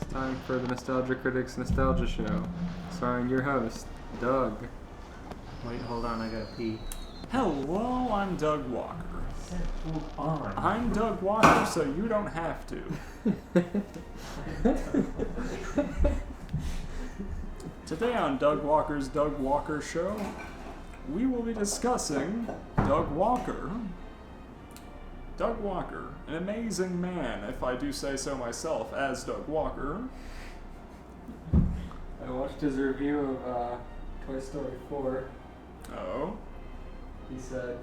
Time for the Nostalgia Critics Nostalgia Show, starring your host, Doug. Wait, hold on, I gotta pee. Hello, I'm Doug Walker. Move on. I'm Doug Walker, so you don't have to. Today on Doug Walker's Doug Walker Show, we will be discussing Doug Walker. Doug Walker, an amazing man, if I do say so myself, as Doug Walker. I watched his review of Toy Story 4. Oh. He said,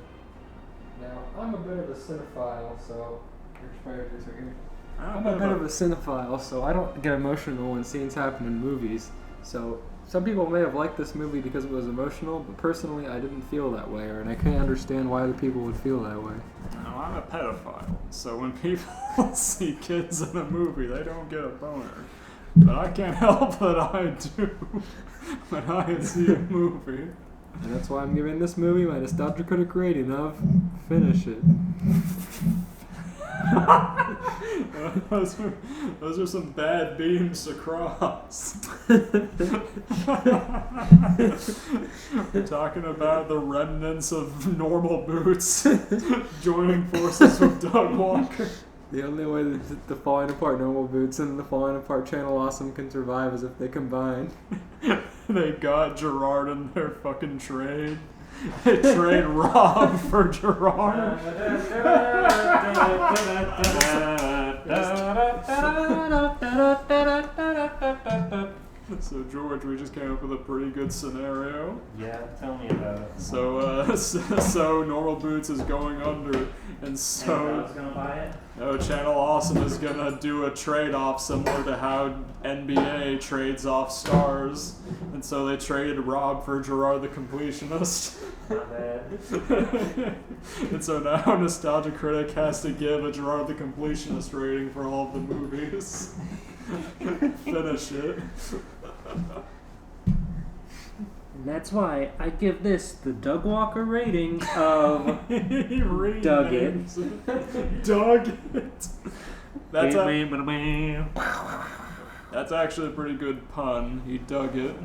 now, I'm a bit of a cinephile, so... I'm a bit of a cinephile, so I don't get emotional when scenes happen in movies. So, some people may have liked this movie because it was emotional, but personally I didn't feel that way, and I can't understand why other people would feel that way. Now, I'm a pedophile, so when people see kids in a movie, they don't get a boner. But I can't help that I do when I see a movie. And that's why I'm giving this movie my Nostalgia Critic rating of Finish It. Those are some bad beams to cross. We're talking about the remnants of Normal Boots joining forces with Doug Walker. The only way that the Falling Apart Normal Boots and the Falling Apart Channel Awesome can survive is if they combine. They got Gerard in their fucking trade. They trade Rob for Gerard. So George, we just came up with a pretty good scenario. Yeah, tell me about it. So Normal Boots is going under, and so Anyone's gonna buy it? Channel Awesome is gonna do a trade-off similar to how NBA trades off stars, and so they traded Rob for Gerard the Completionist. Not bad. And so now Nostalgia Critic has to give a Gerard the Completionist rating for all of the movies. Finish it. And that's why I give this the Doug Walker rating of Doug It. Doug It. That's actually a pretty good pun. He dug it.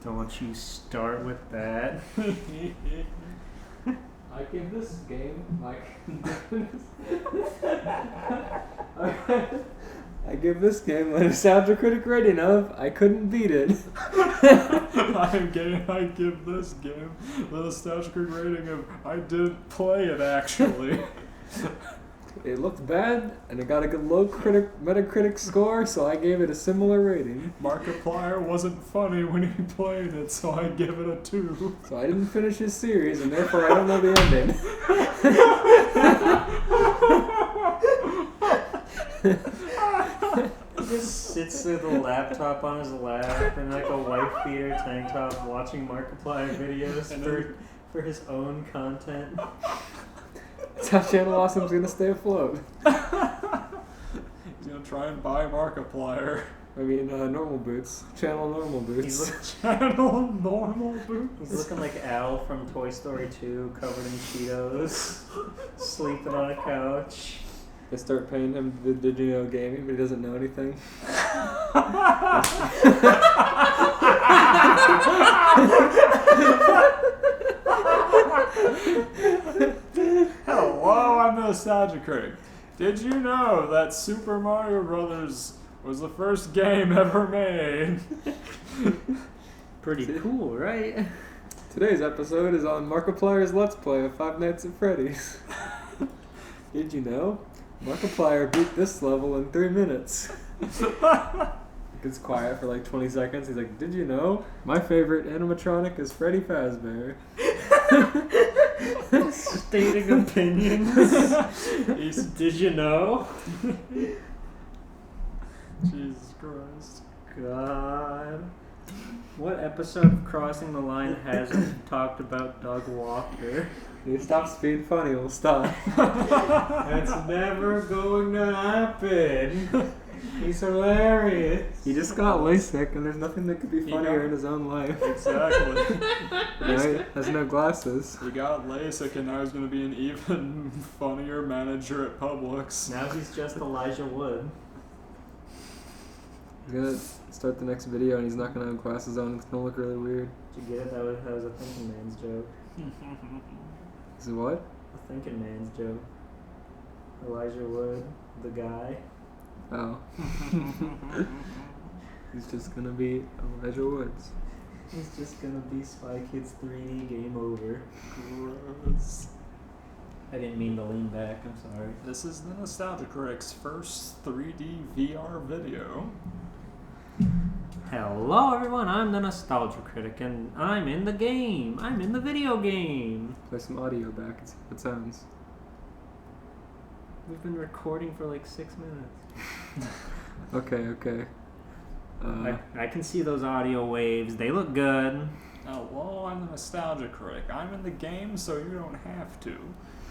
Don't you start with that. I give this game I give this game a Nostalgia Critic rating of I couldn't beat it. I give this game the Nostalgia Critic rating of I didn't play it actually. It looked bad, and it got a good low Metacritic score, so I gave it a similar rating. Markiplier wasn't funny when he played it, so I give it a 2. So I didn't finish his series, and therefore I don't know the ending. He just sits with a laptop on his lap and like a wife beater tank top watching Markiplier videos for his own content. That's how Channel Awesome's gonna stay afloat. He's gonna try and buy Markiplier. I mean, Normal Boots. Channel Normal Boots. Channel Normal Boots. He's looking like Al from Toy Story 2, covered in Cheetos, sleeping on a couch. They start paying him the Did You Know gaming, but he doesn't know anything. Hello, I'm the Nostalgia Critic. Did you know that Super Mario Brothers was the first game ever made? Pretty cool, right? Today's episode is on Markiplier's Let's Play of Five Nights at Freddy's. Did you know? Markiplier beat this level in 3 minutes. Gets quiet for like 20 seconds. He's like, did you know? My favorite animatronic is Freddy Fazbear. Stating opinions. Did you know? Jesus Christ. God. What episode of Crossing the Line hasn't talked about Doug Walker? He stops being funny, we'll stop. That's never going to happen. He's hilarious. He just got LASIK, and there's nothing that could be funnier in his own life. Exactly. Right? Has no glasses. He got LASIK, and now he's going to be an even funnier manager at Publix. Now he's just Elijah Wood. He's gonna start the next video, and he's not gonna have glasses on. It's gonna look really weird. Did you get it? That was a thinking man's joke. Is it what? A thinking man's joke. Elijah Wood, the guy. Oh. He's just gonna be Elijah Woods. He's just gonna be Spy Kids 3D game over. Gross. I didn't mean to lean back, I'm sorry. This is the Nostalgia Critic's first 3D VR video. Hello everyone, I'm the Nostalgia Critic and I'm in the game. I'm in the video game. Play some audio back and see how it sounds. We've been recording for like 6 minutes. Okay. I can see those audio waves. They look good. Hello, I'm the Nostalgia Critic. I'm in the game, so you don't have to.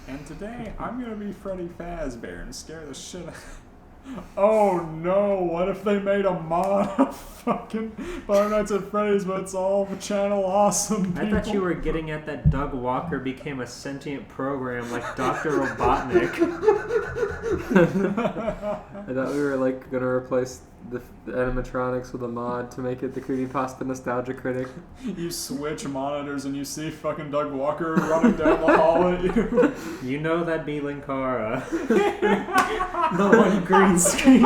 And today, I'm gonna be Freddy Fazbear and scare the shit out. Oh no, what if they made a mod of fucking Five Nights at Freddy's, but it's all the channel awesome people? I thought you were getting at that Doug Walker became a sentient program like Dr. Robotnik. I thought we were like gonna replace the animatronics with a mod to make it the Creepypasta Nostalgia Critic. You switch monitors and you see fucking Doug Walker running down the hall at you. You know that'd be Linkara. The one green screen.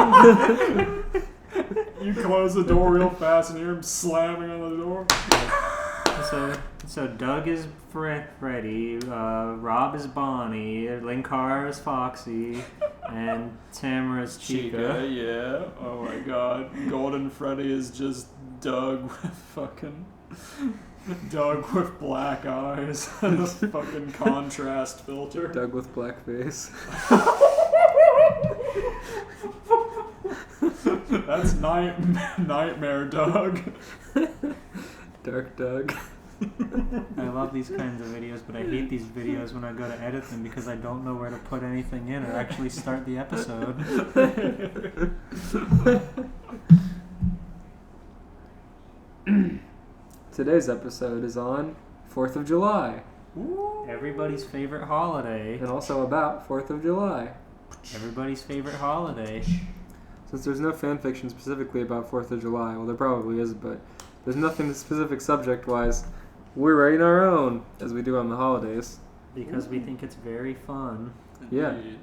You close the door real fast and you hear him slamming on the door. So Doug is Freddy, Rob is Bonnie, Linkara is Foxy, and Tamara is Chica. Yeah. Oh my god. Golden Freddy is just Doug with fucking... Doug with black eyes and a fucking contrast filter. Doug with black face. That's Nightmare Doug. Dark Doug. I love these kinds of videos, but I hate these videos when I go to edit them because I don't know where to put anything in or actually start the episode. Today's episode is on 4th of July. Ooh. Everybody's favorite holiday. And also about 4th of July. Everybody's favorite holiday. Since there's no fanfiction specifically about 4th of July, well there probably is, but there's nothing specific subject-wise. We're writing our own, as we do on the holidays. Because we think it's very fun. Yeah. Indeed.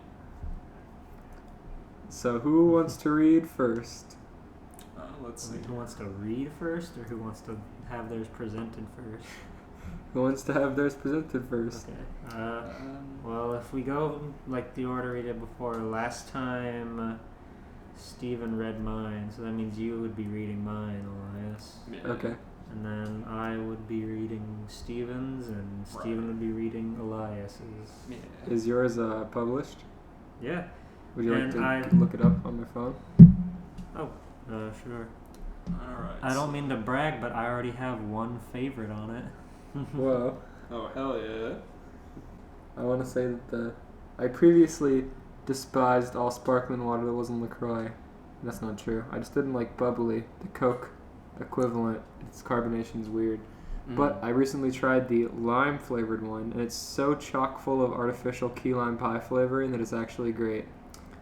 So who wants to read first? Let's see. Who wants to read first, or who wants to have theirs presented first? Who wants to have theirs presented first? Okay. Well, if we go like the order we did before, last time Steven read mine, so that means you would be reading mine, Elias. Yeah. Okay. And then I would be reading Steven's, and Steven would be reading Elias's. Yeah. Is yours published? Yeah. Would you And like to look it up on my phone? Oh, sure. Alright. I don't mean to brag, but I already have one favorite on it. Whoa. Oh, hell yeah. I want to say that I previously despised all sparkling water that wasn't LaCroix. That's not true. I just didn't like bubbly. The Coke equivalent. Its carbonation is weird. But I recently tried the lime flavored one, and it's so chock full of artificial key lime pie flavoring that it's actually great.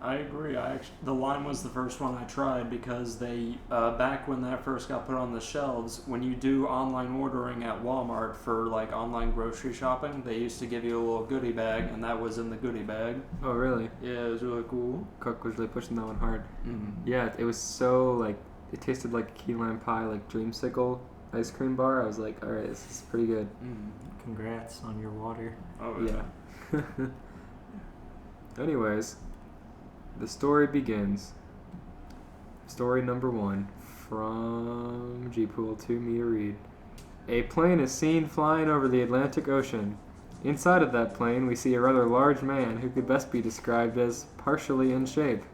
I agree. The lime was the first one I tried because they, back when that first got put on the shelves, when you do online ordering at Walmart for like online grocery shopping, they used to give you a little goodie bag, and that was in the goodie bag. Oh, really? Yeah, it was really cool. Coke was really pushing that one hard. Mm-hmm. Yeah, it was so like, it tasted like a key lime pie, like dreamsicle ice cream bar. I was like, alright, this is pretty good. Mm-hmm. Congrats on your water. Oh, Yeah. Anyways, the story begins. Story number 1 from G-Pool to me to read. A plane is seen flying over the Atlantic Ocean. Inside of that plane, we see a rather large man who could best be described as partially in shape.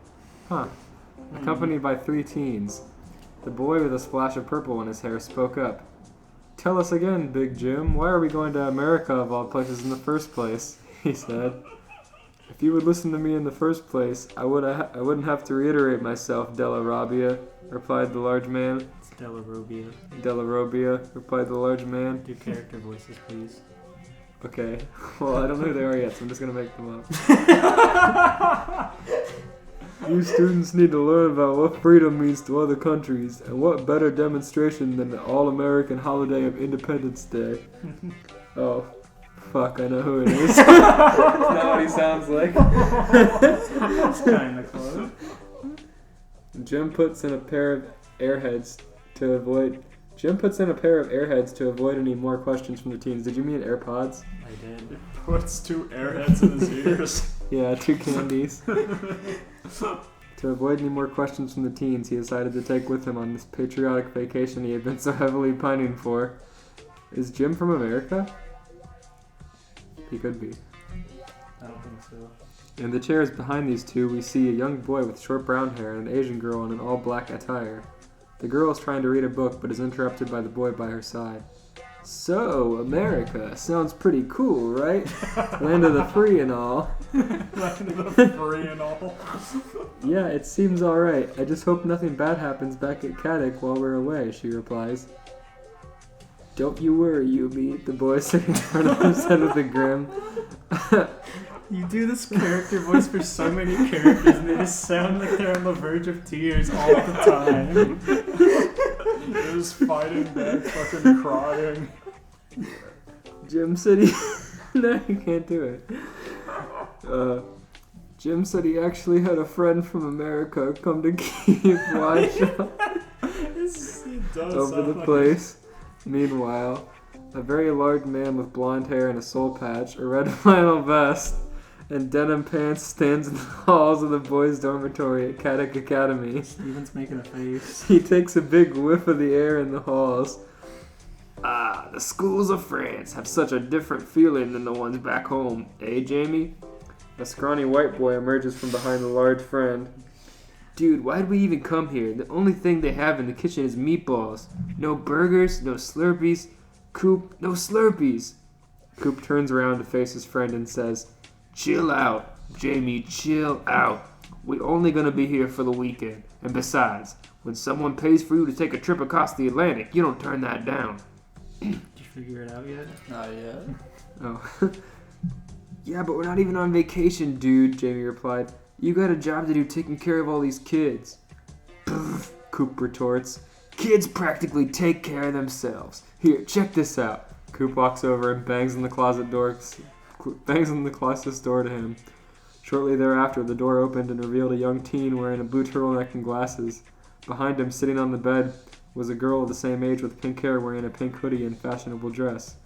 Accompanied by 3 teens. The boy with a splash of purple in his hair spoke up. "Tell us again, Big Jim, why are we going to America of all places in the first place?" he said. If you would listen to me in the first place, I wouldn't have to reiterate myself, Della Robbia, replied the large man. It's Della Robbia. Della Robbia, replied the large man. Do character voices, please. Okay. Well, I don't know who they are yet, so I'm just going to make them up. You students need to learn about what freedom means to other countries, and what better demonstration than the all-American holiday of Independence Day. Oh, fuck, I know who it is. That's not what he sounds like. It's kind of close. Jim puts in a pair of airheads to avoid any more questions from the teens. Did you mean AirPods? I did. Puts 2 airheads in his ears. Yeah, 2 candies. To avoid any more questions from the teens, he decided to take with him on this patriotic vacation he had been so heavily pining for. Is Jim from America? He could be. I don't think so. In the chairs behind these two, we see a young boy with short brown hair and an Asian girl in an all-black attire. The girl is trying to read a book, but is interrupted by the boy by her side. So, America. Sounds pretty cool, right? Land of the free and all. Land of the free and all. Yeah, it seems alright. I just hope nothing bad happens back at Caddick while we're away, she replies. Don't you worry, Yubi, the boy sitting in front of him said with a grin. You do this character voice for so many characters, and they just sound like they're on the verge of tears all the time. You're just fighting back, fucking crying. Jim said he... No, you can't do it. Jim said he actually had a friend from America come to keep watch over the place. Meanwhile, a very large man with blonde hair and a soul patch, a red flannel vest, and denim pants stands in the halls of the boys' dormitory at Caddick Academy. Steven's making a face. He takes a big whiff of the air in the halls. Ah, the schools of France have such a different feeling than the ones back home, eh, Jamie? A scrawny white boy emerges from behind the large friend. Dude, why'd we even come here? The only thing they have in the kitchen is meatballs. No burgers, no Slurpees. Coop, no Slurpees. Coop turns around to face his friend and says, Chill out, Jamie, chill out. We're only gonna be here for the weekend. And besides, when someone pays for you to take a trip across the Atlantic, you don't turn that down. Did you figure it out yet? Not yet. Oh. Yeah, but we're not even on vacation, dude, Jamie replied. You got a job to do taking care of all these kids. Coop retorts. Kids practically take care of themselves. Here, check this out. Coop walks over and bangs on the closet's door to him. Shortly thereafter, the door opened and revealed a young teen wearing a blue turtleneck and glasses. Behind him, sitting on the bed, was a girl of the same age with pink hair wearing a pink hoodie and fashionable dress.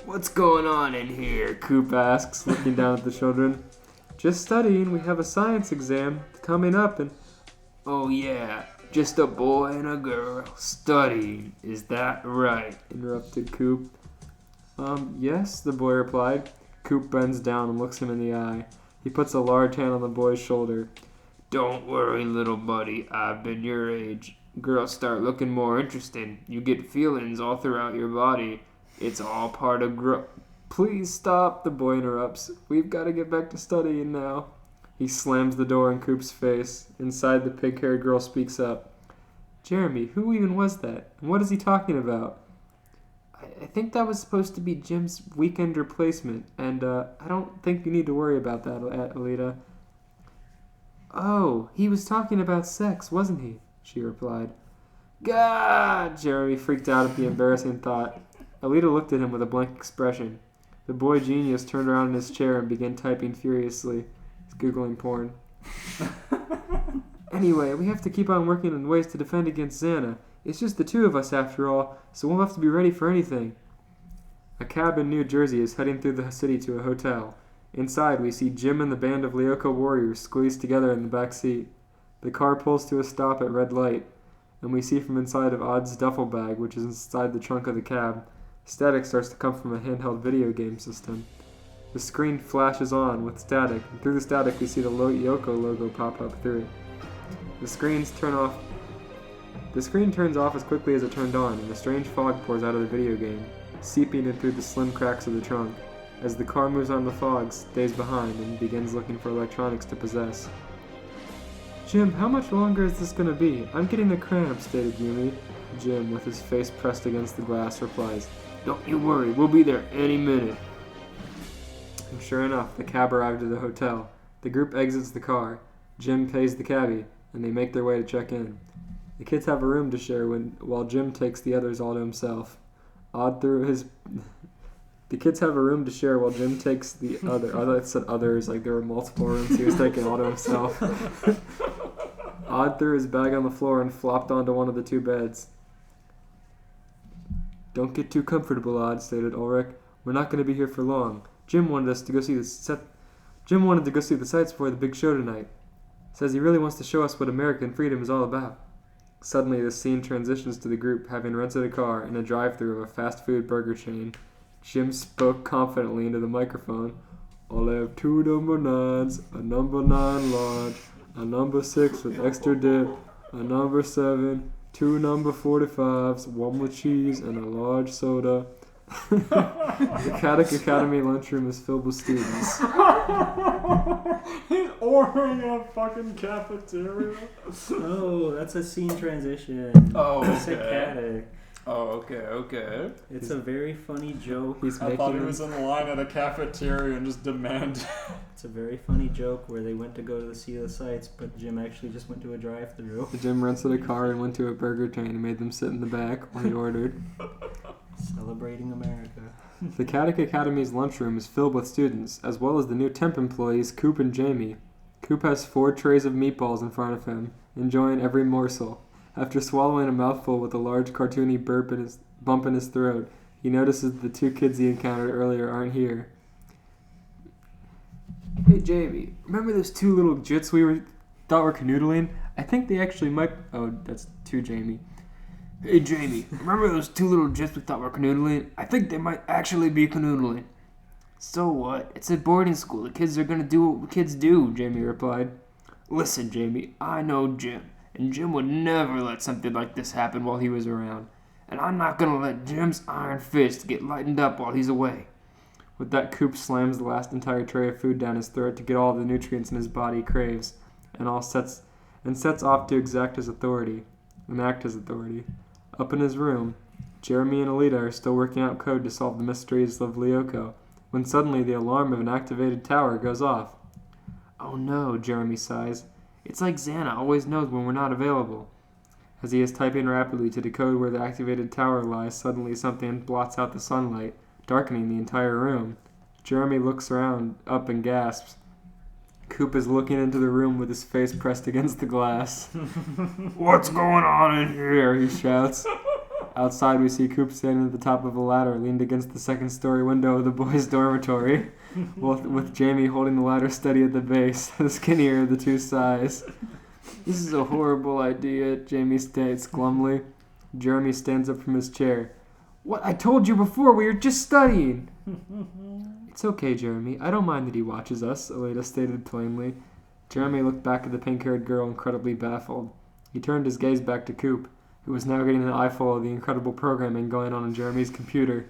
What's going on in here? Coop asks, looking down at the children. Just studying. We have a science exam coming up and... Oh yeah, just a boy and a girl studying. Is that right? Interrupted Coop. Yes, the boy replied. Coop bends down and looks him in the eye. He puts a large hand on the boy's shoulder. Don't worry, little buddy. I've been your age. Girls start looking more interesting. You get feelings all throughout your body. It's all part of Please stop, the boy interrupts. We've got to get back to studying now. He slams the door in Coop's face. Inside, the pig-haired girl speaks up. Jeremy, who even was that? And what is he talking about? I think that was supposed to be Jim's weekend replacement, and I don't think you need to worry about that, Alita. Oh, he was talking about sex, wasn't he? She replied. God! Jeremy freaked out at the embarrassing thought. Alita looked at him with a blank expression. The boy genius turned around in his chair and began typing furiously. He's Googling porn. Anyway, we have to keep on working on ways to defend against Xana. It's just the two of us after all, so we'll have to be ready for anything. A cab in New Jersey is heading through the city to a hotel. Inside, we see Jim and the band of Lyoko warriors squeezed together in the back seat. The car pulls to a stop at red light, and we see from inside of Odd's duffel bag, which is inside the trunk of the cab, static starts to come from a handheld video game system. The screen flashes on with static, and through the static we see the Lyoko logo pop up through it. The screen turns off as quickly as it turned on, and a strange fog pours out of the video game, seeping in through the slim cracks of the trunk. as the car moves on the fog, stays behind and begins looking for electronics to possess. Jim, how much longer is this gonna be? I'm getting the cramps, stated Yumi. Jim, with his face pressed against the glass, replies, Don't you worry, we'll be there any minute. And sure enough, the cab arrived at the hotel. The group exits the car. Jim pays the cabbie, and they make their way to check in. The kids have a room to share while Jim takes the others all to himself. The kids have a room to share while Jim takes the other. I thought it said others, like there were multiple rooms. He was taking all to himself. Odd threw his bag on the floor and flopped onto one of the two beds. Don't get too comfortable, Odd, stated Ulrich. We're not going to be here for long. Jim wanted to go see the sights before the big show tonight. Says he really wants to show us what American freedom is all about. Suddenly, the scene transitions to the group having rented a car in a drive-thru of a fast food burger chain. Jim spoke confidently into the microphone. I'll have 2 number 9s, a number 9 large, a number 6 with extra dip, a number 7, 2 number 45s, 1 with cheese, and a large soda. The Caddick Academy lunchroom is filled with students. He's ordering a fucking cafeteria. Oh, that's a scene transition. Oh, That's a okay. Caddick. Oh, okay. It's a very funny joke. I thought he was in line at a cafeteria and just demanded. It's a very funny joke where they went to go to see the sights, but Jim actually just went to a drive-thru. Jim rented a car and went to a burger chain and made them sit in the back while he ordered. Celebrating America. The Caddick Academy's lunchroom is filled with students, as well as the new temp employees, Coop and Jamie. Coop has 4 trays of meatballs in front of him, enjoying every morsel. After swallowing a mouthful with a large cartoony bump in his throat, he notices the 2 kids he encountered earlier aren't here. Hey Jamie, remember those 2 little jits we thought were canoodling? I think they actually might... Oh, that's 2 Jamie. Hey Jamie, remember those 2 little jits we thought were canoodling? I think they might actually be canoodling. So what? It's a boarding school. The kids are gonna do what kids do, Jamie replied. Listen, Jamie, I know Jim. And Jim would never let something like this happen while he was around. And I'm not going to let Jim's iron fist get lightened up while he's away. With that, Coop slams the last entire tray of food down his throat to get all the nutrients in his body he craves, and sets off to enact his authority. Up in his room, Jeremy and Alita are still working out code to solve the mysteries of Lyoko, when suddenly the alarm of an activated tower goes off. Oh no, Jeremy sighs. It's like Xana always knows when we're not available. As he is typing rapidly to decode where the activated tower lies, suddenly something blots out the sunlight, darkening the entire room. Jeremy looks up and gasps. Coop is looking into the room with his face pressed against the glass. What's going on in here? He shouts. Outside, we see Coop standing at the top of a ladder, leaned against the second-story window of the boys' dormitory, with Jamie holding the ladder steady at the base, the skinnier of the 2 sides. This is a horrible idea, Jamie states glumly. Jeremy stands up from his chair. What? I told you before, we were just studying. It's okay, Jeremy. I don't mind that he watches us, Alita stated plainly. Jeremy looked back at the pink-haired girl, incredibly baffled. He turned his gaze back to Coop, who was now getting an eyeful of the incredible programming going on in Jeremy's computer.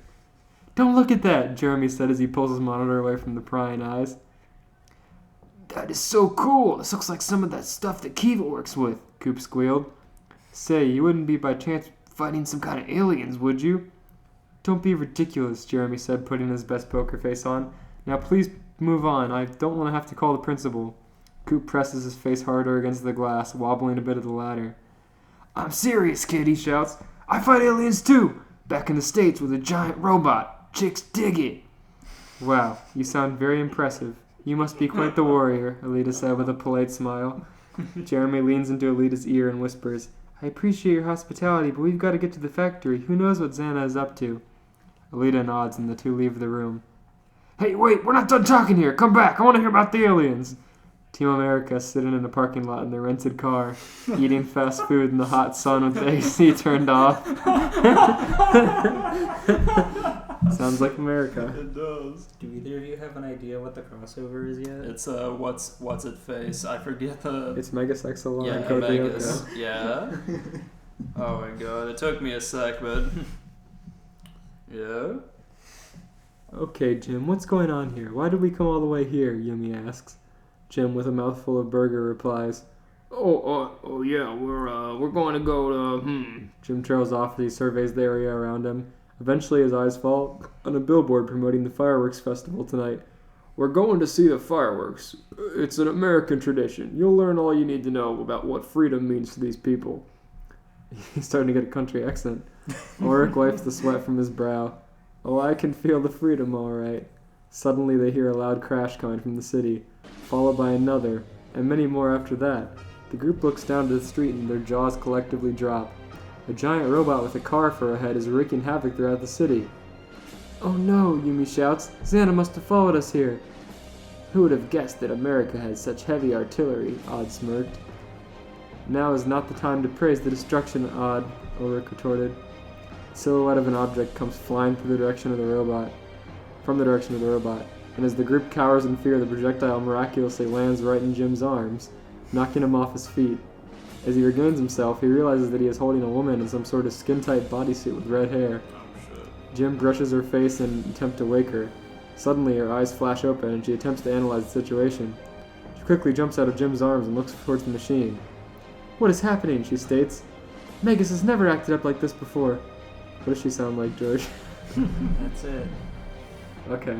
Don't look at that, Jeremy said as he pulls his monitor away from the prying eyes. That is so cool. This looks like some of that stuff that Kiva works with, Coop squealed. Say, you wouldn't be by chance fighting some kind of aliens, would you? Don't be ridiculous, Jeremy said, putting his best poker face on. Now please move on. I don't want to have to call the principal. Coop presses his face harder against the glass, wobbling a bit of the ladder. I'm serious, kid, he shouts. I fight aliens too! Back in the States with a giant robot. Chicks dig it. Wow, you sound very impressive. You must be quite the warrior, Alita said with a polite smile. Jeremy leans into Alita's ear and whispers, I appreciate your hospitality, but we've got to get to the factory. Who knows what Xana is up to? Alita nods and the 2 leave the room. Hey, wait, we're not done talking here. Come back. I want to hear about the aliens. Team America sitting in the parking lot in their rented car, eating fast food in the hot sun with the AC turned off. Sounds like America. It does. Do either of you have an idea what the crossover is yet? It's what's it face? I forget the. It's Megas XLR Yeah, and Code Megas. Lyoko. Yeah. Oh my god, it took me a sec, but yeah. Okay, Jim, what's going on here? Why did we come all the way here? Yumi asks. Jim, with a mouthful of burger, replies, Oh, yeah, we're going to go to, Jim trails off as he surveys the area around him. Eventually, his eyes fall on a billboard promoting the fireworks festival tonight. We're going to see the fireworks. It's an American tradition. You'll learn all you need to know about what freedom means to these people. He's starting to get a country accent. Ulrich wipes the sweat from his brow. Oh, I can feel the freedom, all right. Suddenly, they hear a loud crash coming from the city, followed by another, and many more after that. The group looks down to the street and their jaws collectively drop. A giant robot with a car for a head is wreaking havoc throughout the city. Oh no, Yumi shouts. Xana must have followed us here. Who would have guessed that America had such heavy artillery? Odd smirked. Now is not the time to praise the destruction, Odd, Ulrich retorted. The silhouette of an object comes flying from the direction of the robot, and as the group cowers in fear, the projectile miraculously lands right in Jim's arms, knocking him off his feet. As he regains himself, he realizes that he is holding a woman in some sort of skin-tight bodysuit with red hair. Jim brushes her face in an attempt to wake her. Suddenly, her eyes flash open and she attempts to analyze the situation. She quickly jumps out of Jim's arms and looks towards the machine. What is happening? She states. Megas has never acted up like this before. What does she sound like, George? That's it. Okay.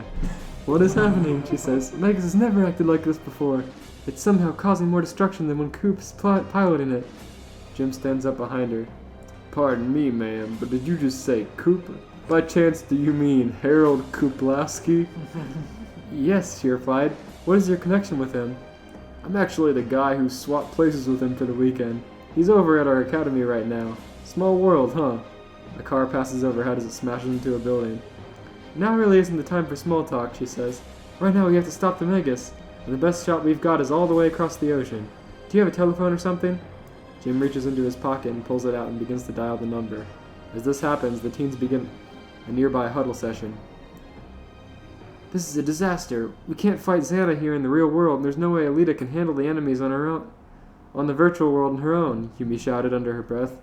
What is happening? She says. Megas has never acted like this before. It's somehow causing more destruction than when Coop's piloting it. Jim stands up behind her. Pardon me, ma'am, but did you just say Coop? By chance, do you mean Harold Kuplowski? Yes, she replied. What is your connection with him? I'm actually the guy who swapped places with him for the weekend. He's over at our academy right now. Small world, huh? A car passes overhead as it smashes into a building. Now really isn't the time for small talk, she says. Right now we have to stop the Megas. And the best shot we've got is all the way across the ocean. Do you have a telephone or something? Jim reaches into his pocket and pulls it out and begins to dial the number. As this happens, the teens begin a nearby huddle session. This is a disaster. We can't fight Xana here in the real world, and there's no way Alita can handle the enemies on her own. On the virtual world on her own, Yumi shouted under her breath.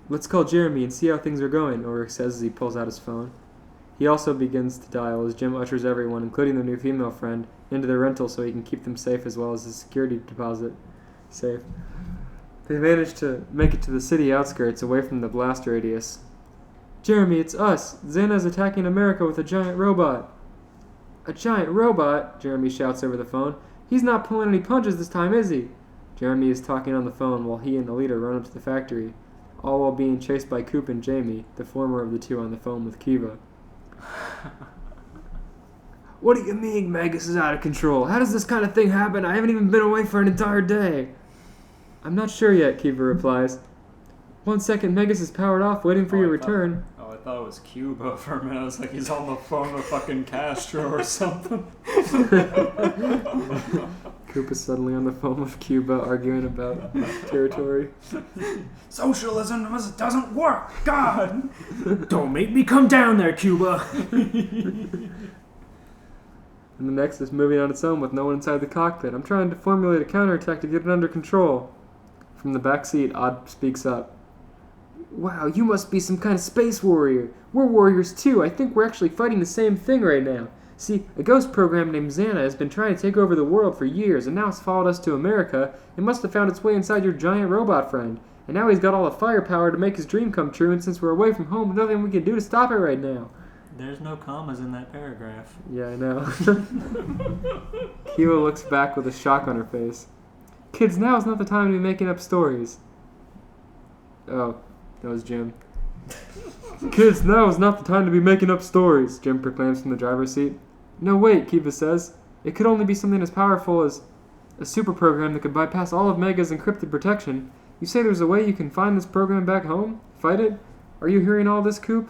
Let's call Jeremy and see how things are going, Ulrich says as he pulls out his phone. He also begins to dial as Jim ushers everyone, including their new female friend, into their rental so he can keep them safe as well as his security deposit safe. They manage to make it to the city outskirts away from the blast radius. Jeremy, it's us! Xana's attacking America with a giant robot! A giant robot? Jeremy shouts over the phone. He's not pulling any punches this time, is he? Jeremy is talking on the phone while he and the leader run up to the factory, all while being chased by Coop and Jamie, the former of the two on the phone with Kiva. What do you mean Magus is out of control? How does this kind of thing happen? I haven't even been away for an entire day. I'm not sure yet, Kiva replies. 1 second, Magus is powered off, waiting for your return. I thought it was Cuba for a minute. I was like, he's on the phone with fucking Castro or something. Coop is suddenly on the phone with Cuba, arguing about territory. Socialism doesn't work! God! Don't make me come down there, Cuba! And the next is moving on its own with no one inside the cockpit. I'm trying to formulate a counterattack to get it under control. From the back seat, Odd speaks up. Wow, you must be some kind of space warrior. We're warriors too. I think we're actually fighting the same thing right now. See, a ghost program named Xana has been trying to take over the world for years, and now it's followed us to America. It must have found its way inside your giant robot friend. And now he's got all the firepower to make his dream come true, and since we're away from home, there's nothing we can do to stop it right now. There's no commas in that paragraph. Yeah, I know. Kiva looks back with a shock on her face. Kids, now is not the time to be making up stories. Oh, that was Jim. Kids, now is not the time to be making up stories, Jim proclaims from the driver's seat. No, wait, Kiva says. It could only be something as powerful as a super program that could bypass all of Mega's encrypted protection. You say there's a way you can find this program back home? Fight it? Are you hearing all this, Coop?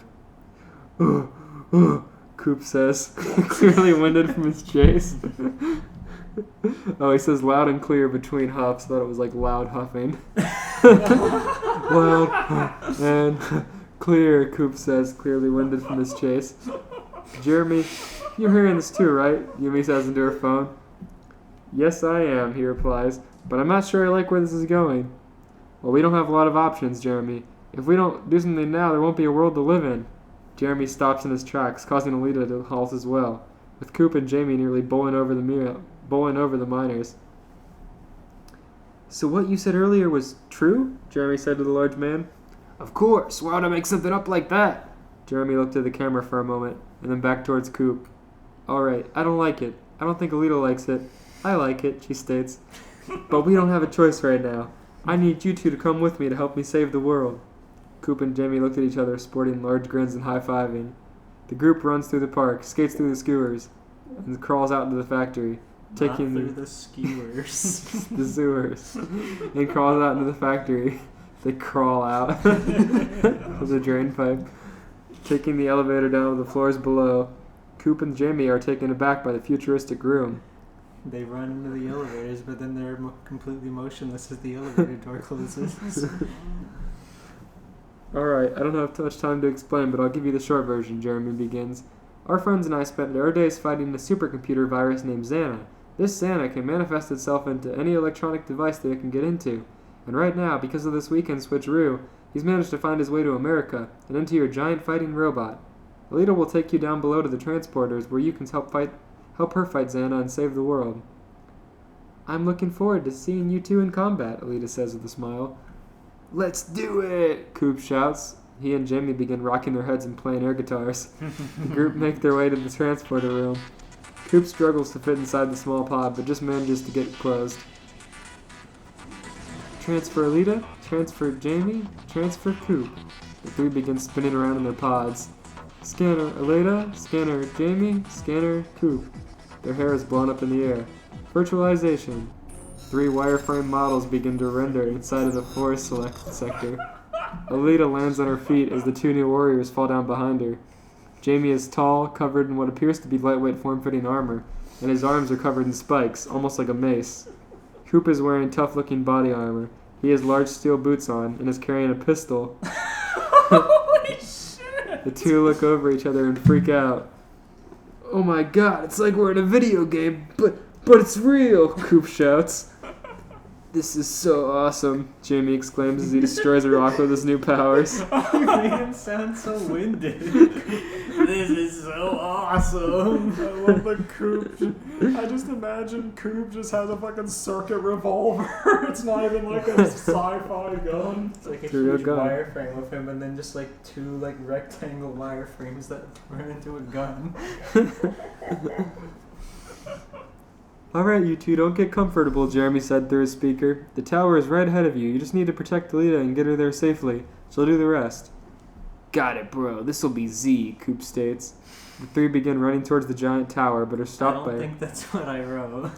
Coop says, clearly winded from his chase. Oh, he says loud and clear between huffs. Thought it was like loud huffing. Loud and clear, Coop says, clearly winded from his chase. Jeremy, you're hearing this too, right? Yumi says into her phone. Yes, I am, he replies, but I'm not sure I like where this is going. Well, we don't have a lot of options, Jeremy. If we don't do something now, there won't be a world to live in. Jeremy stops in his tracks, causing Alita to halt as well, with Coop and Jamie nearly bowling over the miners. So what you said earlier was true? Jeremy said to the large man. Of course. Why would I make something up like that? Jeremy looked at the camera for a moment, and then back towards Coop. Alright, I don't like it. I don't think Alita likes it. I like it, she states. But we don't have a choice right now. I need you two to come with me to help me save the world. Coop and Jamie looked at each other, sporting large grins and high-fiving. The group runs through the park, skates through the skewers, and crawls out into the factory, taking Not through the skewers. the sewers, and crawls out into the factory. They crawl out with a drain pipe, taking the elevator down to the floors below. Coop and Jamie are taken aback by the futuristic room. They run into the elevators, but then they're completely motionless as the elevator door closes. Alright, I don't have much time to explain, but I'll give you the short version, Jeremy begins. Our friends and I spent our days fighting a supercomputer virus named Xana. This Xana can manifest itself into any electronic device that it can get into. And right now, because of this weekend switcheroo, he's managed to find his way to America and into your giant fighting robot. Alita will take you down below to the transporters where you can help her fight Xana and save the world. I'm looking forward to seeing you two in combat, Alita says with a smile. Let's do it! Coop shouts. He and Jamie begin rocking their heads and playing air guitars. The group make their way to the transporter room. Coop struggles to fit inside the small pod, but just manages to get it closed. Transfer Alita, transfer Jamie, transfer Coop. The three begin spinning around in their pods. Scanner Alita, scanner Jamie, scanner Coop. Their hair is blown up in the air. Virtualization. 3 wireframe models begin to render inside of the forest select sector. Alita lands on her feet as the 2 new warriors fall down behind her. Jamie is tall, covered in what appears to be lightweight form-fitting armor, and his arms are covered in spikes, almost like a mace. Coop is wearing tough-looking body armor. He has large steel boots on and is carrying a pistol. Holy shit! The two look over each other and freak out. Oh my god, it's like we're in a video game, but it's real, Coop shouts. This is so awesome, Jamie exclaims as he destroys a rock with his new powers. You made him sound so winded. This is so awesome. I love the Coop. I just imagine Coop just has a fucking circuit revolver. It's not even like a sci-fi gun. It's like a Real huge gun. wireframe of him and then just like 2 like rectangle wireframes that turn into a gun. Alright, you two, don't get comfortable, Jeremy said through his speaker. The tower is right ahead of you. You just need to protect Alita and get her there safely. She'll do the rest. Got it, bro. This'll be Z, Coop states. The three begin running towards the giant tower, but are stopped by... I don't think that's what I wrote.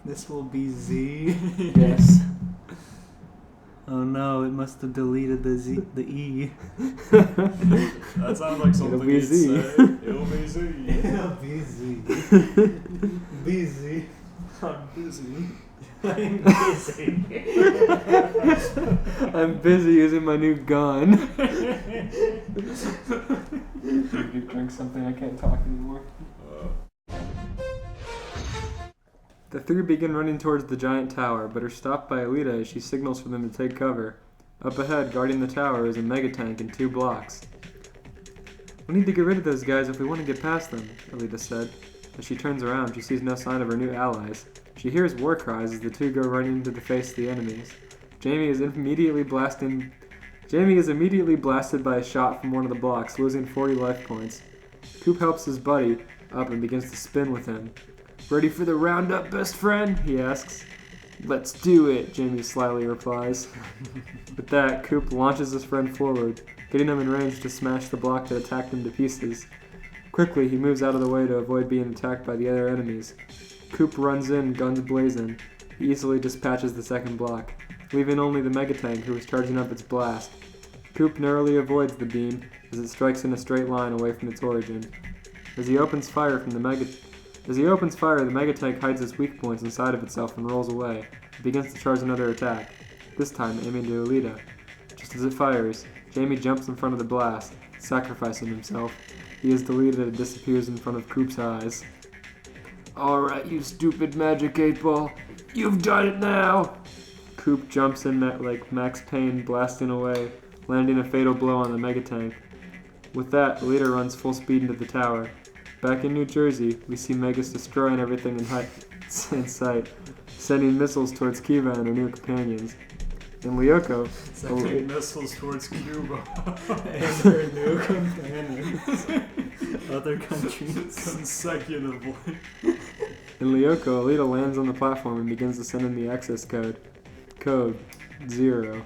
This will be Z. Yes. Oh no, it must have deleted the E. That sounds like something It'll be you'd Z. say. It'll be Z. It'll be Z. Busy. I'm busy. I'm busy. I'm busy using my new gun. You drink something, I can't talk anymore. The three begin running towards the giant tower, but are stopped by Alita as she signals for them to take cover. Up ahead, guarding the tower, is a megatank and 2 blocks. We need to get rid of those guys if we want to get past them, Alita said. As she turns around, she sees no sign of her new allies. She hears war cries as the two go running into the face of the enemies. Jamie is immediately blasted by a shot from one of the blocks, losing 40 life points. Coop helps his buddy up and begins to spin with him. Ready for the roundup, best friend? He asks. Let's do it, Jamie slyly replies. With that, Coop launches his friend forward, getting him in range to smash the block that attacked him to pieces. Quickly, he moves out of the way to avoid being attacked by the other enemies. Coop runs in, guns blazing. He easily dispatches the second block, leaving only the megatank who is charging up its blast. Coop narrowly avoids the beam as it strikes in a straight line away from its origin. As he opens fire, the megatank hides its weak points inside of itself and rolls away. It begins to charge another attack, this time aiming to Alita. Just as it fires, Jamie jumps in front of the blast, sacrificing himself. He is deleted and disappears in front of Coop's eyes. Alright, you stupid magic 8-ball. You've done it now! Coop jumps in like Max Payne, blasting away, landing a fatal blow on the megatank. With that, Alita runs full speed into the tower. Back in New Jersey, we see Megas destroying everything in sight, sending missiles towards Kiva and her new companions. In Lyoko, sending missiles towards Cuba and her new companions. Other countries. Consecutively. In Lyoko, Alita lands on the platform and begins to send in the access code. Code 0.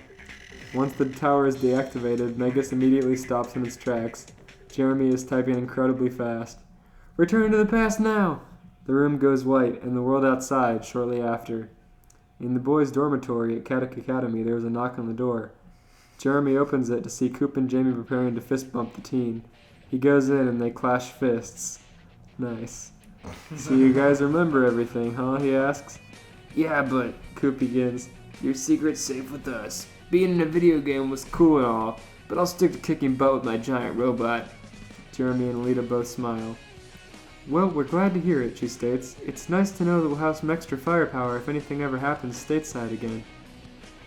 Once the tower is deactivated, Megas immediately stops in its tracks. Jeremy is typing incredibly fast. Return to the past now! The room goes white, and the world outside shortly after. In the boys' dormitory at Kadak Academy, there is a knock on the door. Jeremy opens it to see Coop and Jamie preparing to fist bump the teen. He goes in and they clash fists. Nice. So you guys remember everything, huh? He asks. Yeah, but, Coop begins, your secret's safe with us. Being in a video game was cool and all, but I'll stick to kicking butt with my giant robot. Jeremy and Alita both smile. Well, we're glad to hear it, she states. It's nice to know that we'll have some extra firepower if anything ever happens stateside again.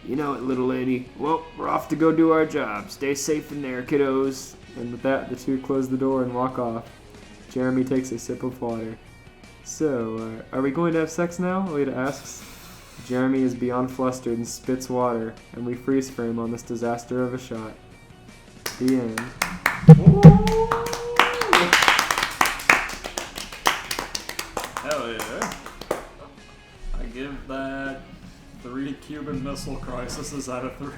You know it, little lady. Well, we're off to go do our job. Stay safe in there, kiddos. And with that, the two close the door and walk off. Jeremy takes a sip of water. So, are we going to have sex now? Alita asks. Jeremy is beyond flustered and spits water, and we freeze frame on this disaster of a shot. The end. Hell yeah. I give that 3 Cuban Missile Crises out of 3.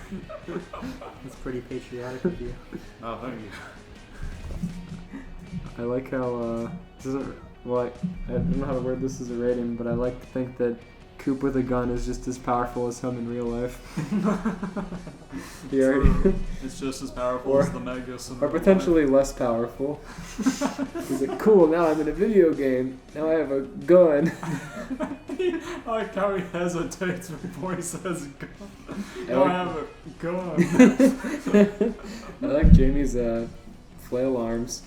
That's pretty patriotic of you. Oh, thank you. I like how, this isn't, well, I don't know how to word this as a rating, but I like to think that Coop with a gun is just as powerful as him in real life. It's just as powerful as the Megas. Or potentially less powerful. He's like, cool, now I'm in a video game. Now I have a gun. I like how he hesitates before he says gun. Now I have a gun. I like Jamie's flail arms.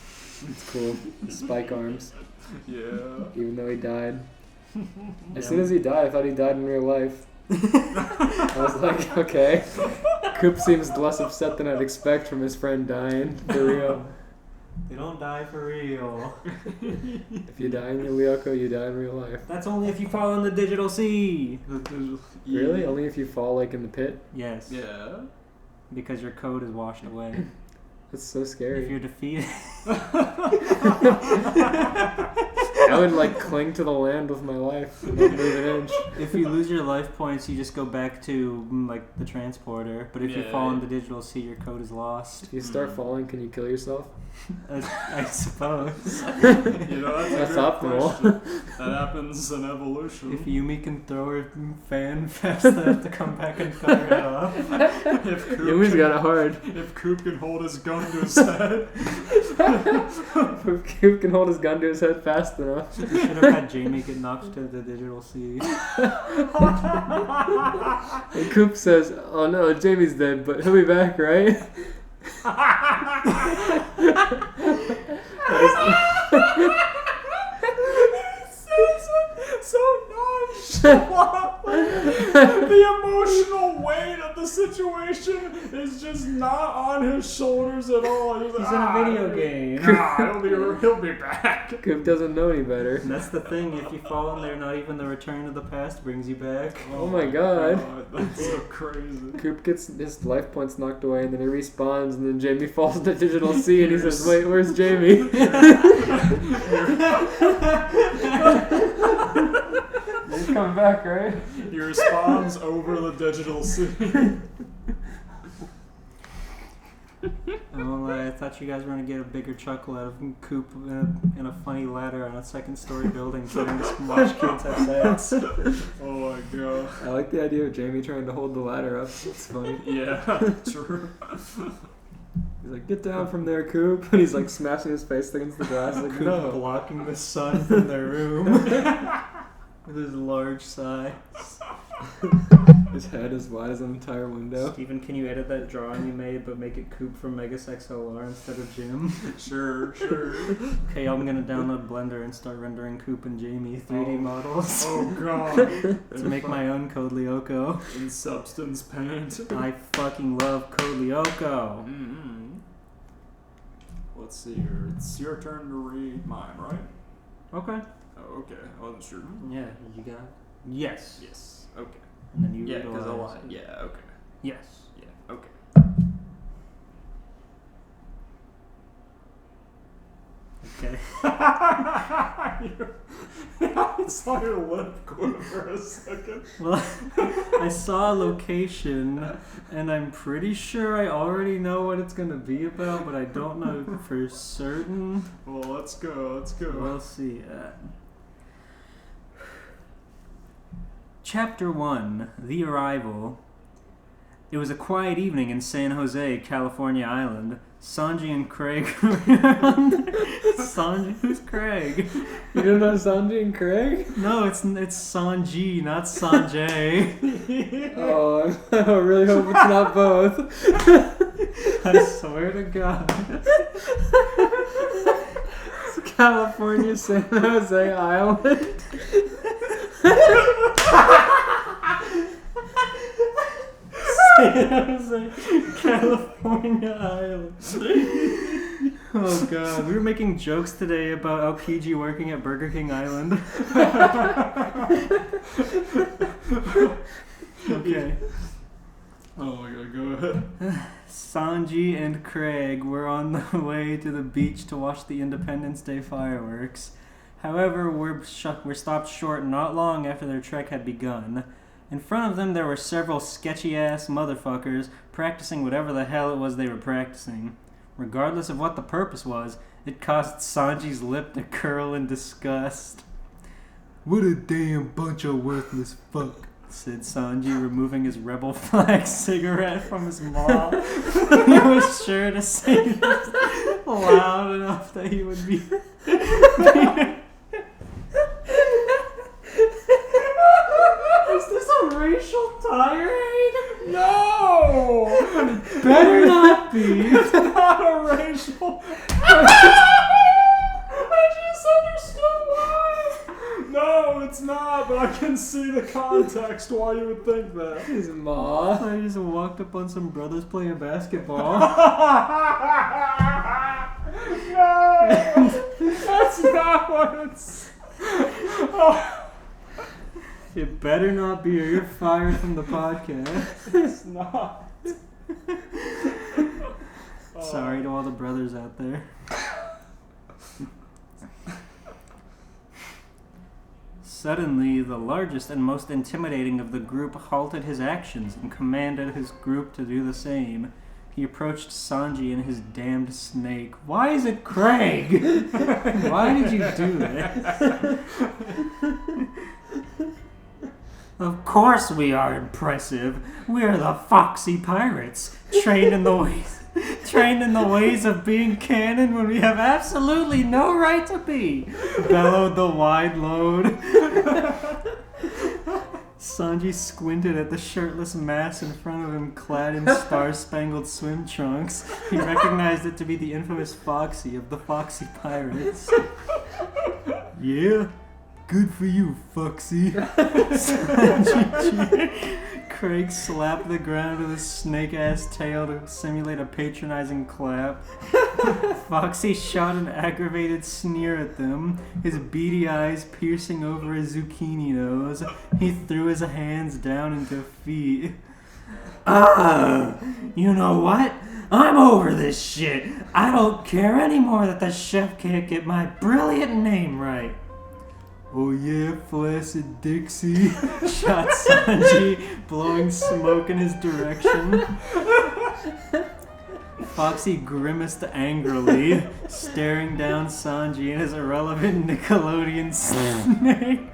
It's cool. Spike arms. Yeah. Even though he died. As soon as he died, I thought he died in real life. I was like, okay. Coop seems less upset than I'd expect from his friend dying. For real. They don't die for real. If you die in your Lyoko, you die in real life. That's only if you fall in the digital sea. Really? Only if you fall like in the pit? Yes. Yeah. Because your code is washed away. That's so scary. If you're defeated. I would like cling to the land with my life and not move an inch. If you lose your life points, you just go back to like the transporter. But if you fall in the digital sea, your code is lost. If you start falling, can you kill yourself? I suppose. You know, that's optimal. That happens in evolution. If Yumi can throw her fan fast enough to come back and cut her head off. Yumi's got it hard. If Coop can hold his gun to his head. If Coop can hold his gun to his head fast enough. You should have had Jamie get knocked to the digital sea. And Coop says, oh no, Jamie's dead, but he'll be back, right? So nonchalantly. The emotional weight of the situation is just not on his shoulders at all. He's in a video game. He'll be back. Coop doesn't know any better. And that's the thing, if you fall in there, not even the return to the past brings you back. Oh my god. That's so crazy. Coop gets his life points knocked away and then he respawns and then Jamie falls into digital sea and he says, wait, where's Jamie? He's coming back, right? He respawns over the digital sea. Oh, I thought you guys were going to get a bigger chuckle out of Coop in a funny ladder on a second-story building trying to watch kids have sex. Oh my god. I like the idea of Jamie trying to hold the ladder up. It's funny. Yeah, true. He's like, get down from there, Coop. And he's like smashing his face against the glass. Like, Coop no. blocking the sun from their room with his large sigh. His head as wide as an entire window. Steven, can you edit that drawing you made but make it Coop from Megas XLR instead of Jim? Sure. Okay, I'm gonna download Blender and start rendering Coop and Jamie 3D models. Oh god. To make my own Code Lyoko. In Substance Paint. I fucking love Code Lyoko. Mm-hmm. let's see here. It's your turn to read mine, right? Okay. Oh, okay. I wasn't sure. Yeah, you got it? Yes. Yes. Okay. And then you Yeah, read because a aloud. lot. Yeah. Okay. Yes. Yeah. Okay. Okay. I saw your lip go for a second. Well, I saw a location, and I'm pretty sure I already know what it's going to be about, but I don't know for certain. Well, let's go. Let's go. We'll see. Chapter 1, The Arrival. It was a quiet evening in San Jose, California Island. Sanji and Craig were on Sanji? Who's Craig? You don't know Sanji and Craig? No, it's Sanji, not Sanjay. Oh, I really hope it's not both. I swear to God. It's California, San Jose Island. San Jose, California Island. Oh God, we were making jokes today about LPG working at Burger King Island. Okay. Oh my God, go ahead. Sanji and Craig were on the way to the beach to watch the Independence Day fireworks. However, we're stopped short not long after their trek had begun. In front of them, there were several sketchy-ass motherfuckers practicing whatever the hell it was they were practicing. Regardless of what the purpose was, it caused Sanji's lip to curl in disgust. "What a damn bunch of worthless fuck," said Sanji, removing his rebel flag cigarette from his maw. He was sure to say this loud enough that he would be... Is this a racial tirade? No! Better not be. It's not a racial... I just understood why! No, it's not, but I can see the context why you would think that. His ma. I just walked up on some brothers playing basketball. No! That's not what it's... Oh. It better not be or you're fired from the podcast. It's not. Sorry to all the brothers out there. Suddenly, the largest and most intimidating of the group halted his actions and commanded his group to do the same. He approached Sanji and his damned snake. Why is it Craig? Why did you do this? Of course we are impressive. We're the Foxy Pirates, trained in the ways of being canon when we have absolutely no right to be, bellowed the wide load. Sanji squinted at the shirtless mass in front of him clad in star-spangled swim trunks. He recognized it to be the infamous Foxy of the Foxy Pirates. Yeah? Good for you, Foxy. Craig slapped the ground with his snake-ass tail to simulate a patronizing clap. Foxy shot an aggravated sneer at them, his beady eyes piercing over his zucchini nose. He threw his hands down into feet. You know what? I'm over this shit. I don't care anymore that the chef can't get my brilliant name right. Oh yeah, Flaccid Dixie, shot Sanji, blowing smoke in his direction. Foxy grimaced angrily, staring down Sanji and his irrelevant Nickelodeon snake.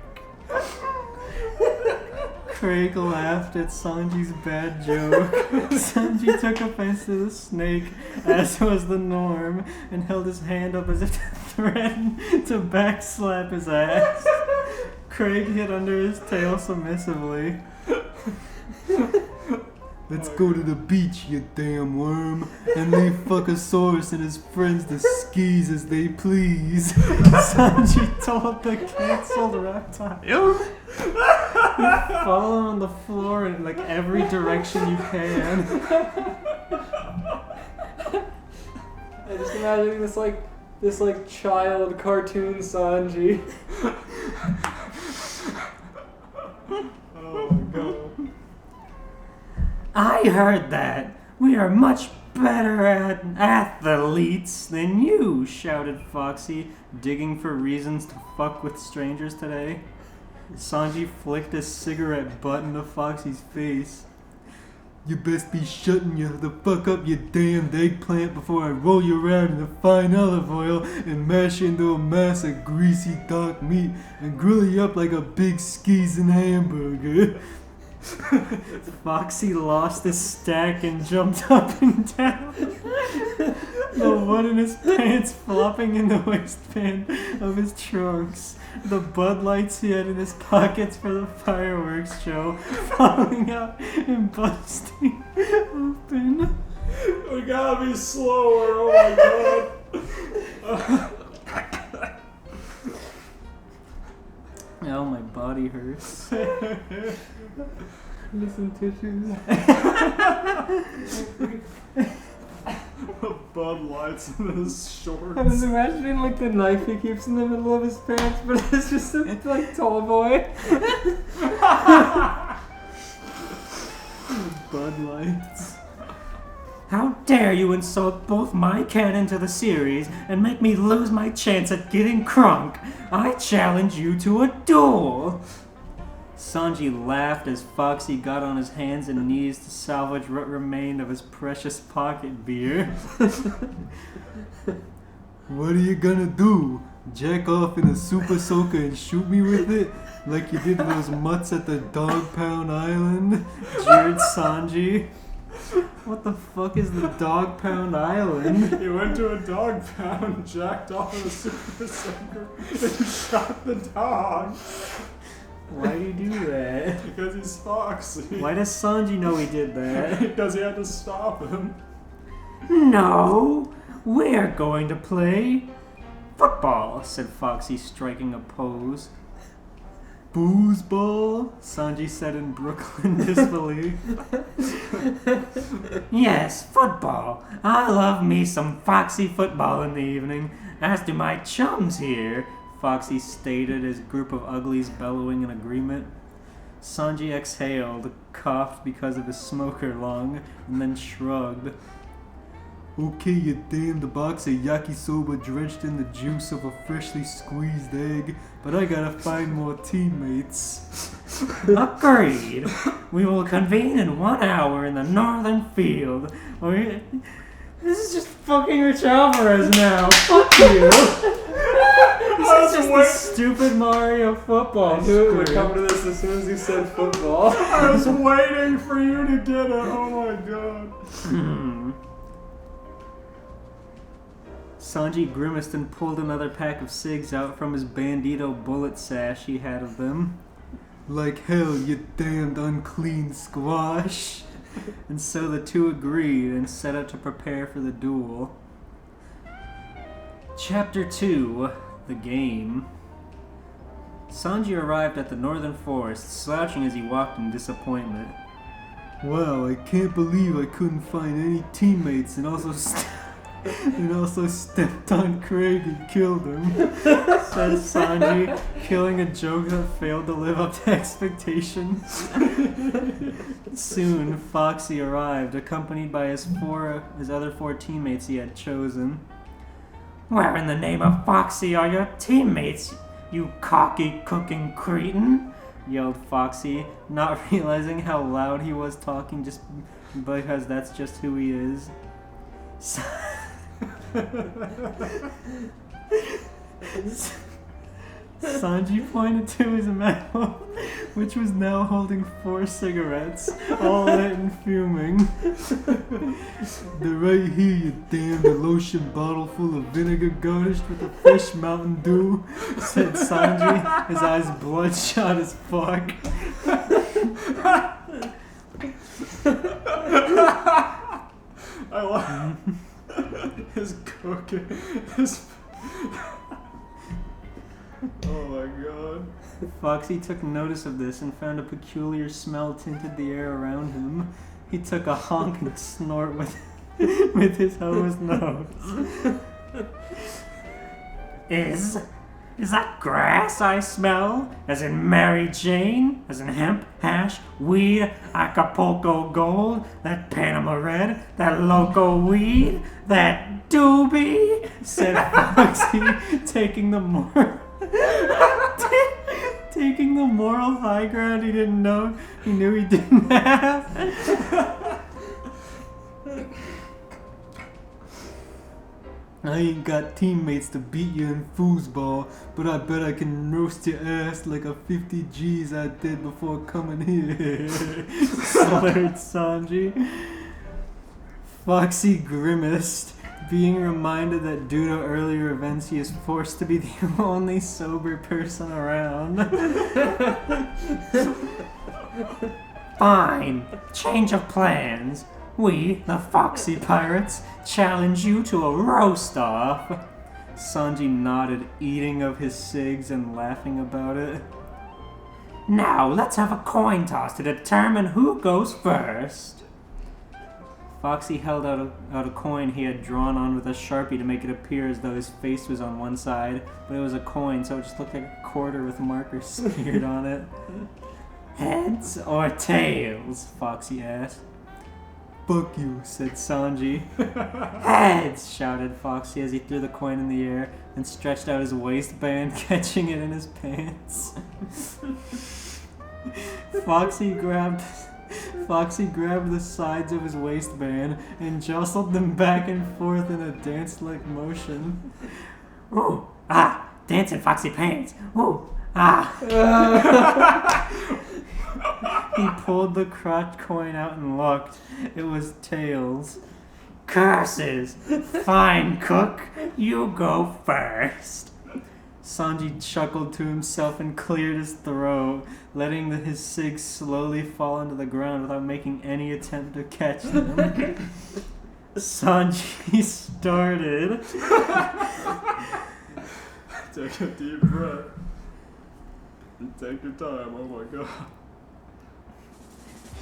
Craig laughed at Sanji's bad joke. Sanji took offense to the snake, as was the norm, and held his hand up as if to threaten to backslap his ass. Craig hid under his tail submissively. Let's go to the beach, you damn worm, and leave Fuckosaurus and his friends to skis as they please. Sanji told the cancelled reptile. Follow him on the floor in like every direction you can. I just imagining this child cartoon Sanji. Oh my god. I heard that. We are much better at athletes than you, shouted Foxy, digging for reasons to fuck with strangers today. Sanji flicked a cigarette butt into Foxy's face. You best be shutting the fuck up, you damned eggplant, before I roll you around in the fine olive oil and mash you into a mass of greasy dark meat and grill you up like a big skeezing hamburger. Foxy lost his stack and jumped up and down. The one in his pants flopping in the waistband of his trunks. The Bud Lights he had in his pockets for the fireworks show falling out and busting open. We gotta be slower, oh my god. Oh, my body hurts. Listen tissues. Bud Lights in his shorts. I was imagining the knife he keeps in the middle of his pants, but it's just a tall boy. Bud Lights. How dare you insult both my canon to the series and make me lose my chance at getting crunk? I challenge you to a duel. Sanji laughed as Foxy got on his hands and knees to salvage what remained of his precious pocket beer. What are you gonna do? Jack off in a super soaker and shoot me with it? Like you did those mutts at the Dog Pound Island? Jeered Sanji. What the fuck is the Dog Pound Island? He went to a dog pound, jacked off in a super soaker, and shot the dog. Why do you do that? Because he's Foxy. Why does Sanji know he did that? Because he had to stop him. No, we're going to play football, said Foxy, striking a pose. Boozball? Sanji said in Brooklyn disbelief. Yes, football. I love me some Foxy football in the evening, as do my chums here, Foxy stated, his group of uglies bellowing in agreement. Sanji exhaled, coughed because of his smoker lung, and then shrugged. Okay, you damned box of yakisoba drenched in the juice of a freshly squeezed egg, but I gotta find more teammates. Agreed. We will convene in 1 hour in the northern field. This is just fucking Rich Alvarez now. Fuck you. This is just the stupid Mario football. I knew it would come to this as soon as you said football. I was waiting for you to get it. Oh my god. Sanji grimaced and pulled another pack of cigs out from his bandito bullet sash he had of them. Like hell, you damned unclean squash. And so the two agreed and set out to prepare for the duel. Chapter 2, The Game. Sanji arrived at the northern forest, slouching as he walked in disappointment. Wow, I can't believe I couldn't find any teammates and also stepped on Craig and killed him, said Sanji, killing a joke that failed to live up to expectations. Soon, Foxy arrived, accompanied by his other four teammates he had chosen. Where in the name of Foxy are your teammates, you cocky cooking cretin? Yelled Foxy, not realizing how loud he was talking just because that's just who he is. Sanji pointed to his mouth, which was now holding 4 cigarettes, all lit and fuming. They're right here, you damned lotion bottle full of vinegar garnished with a fresh Mountain Dew, said Sanji, his eyes bloodshot as fuck. I love his cooking. Oh my god. Foxy took notice of this and found a peculiar smell tinted the air around him. He took a honking snort with with his hose nose. Is that grass I smell? As in Mary Jane? As in hemp, hash, weed, Acapulco gold? That Panama red? That loco weed? That doobie? Said Foxy, taking the moral high ground he didn't know. He knew he didn't have. I ain't got teammates to beat you in foosball, but I bet I can roast your ass like a 50 G's I did before coming here. Slurred Sanji. Foxy grimaced, being reminded that due to earlier events he is forced to be the only sober person around. Fine, change of plans. We, the Foxy Pirates, challenge you to a roast-off. Sanji nodded, eating of his cigs and laughing about it. Now, let's have a coin toss to determine who goes first. Foxy held out a coin he had drawn on with a Sharpie to make it appear as though his face was on one side, but it was a coin, so it just looked like a quarter with markers smeared on it. Heads or tails? Foxy asked. Fuck you, said Sanji. Heads, shouted Foxy as he threw the coin in the air and stretched out his waistband, catching it in his pants. Foxy grabbed the sides of his waistband and jostled them back and forth in a dance-like motion. Ooh, ah, dancing Foxy pants. Ooh, ah. He pulled the crotch coin out and looked. It was tails. Curses! Fine, cook. You go first. Sanji chuckled to himself and cleared his throat, letting his cigs slowly fall into the ground without making any attempt to catch them. Sanji started. Take a deep breath. And take your time, oh my god.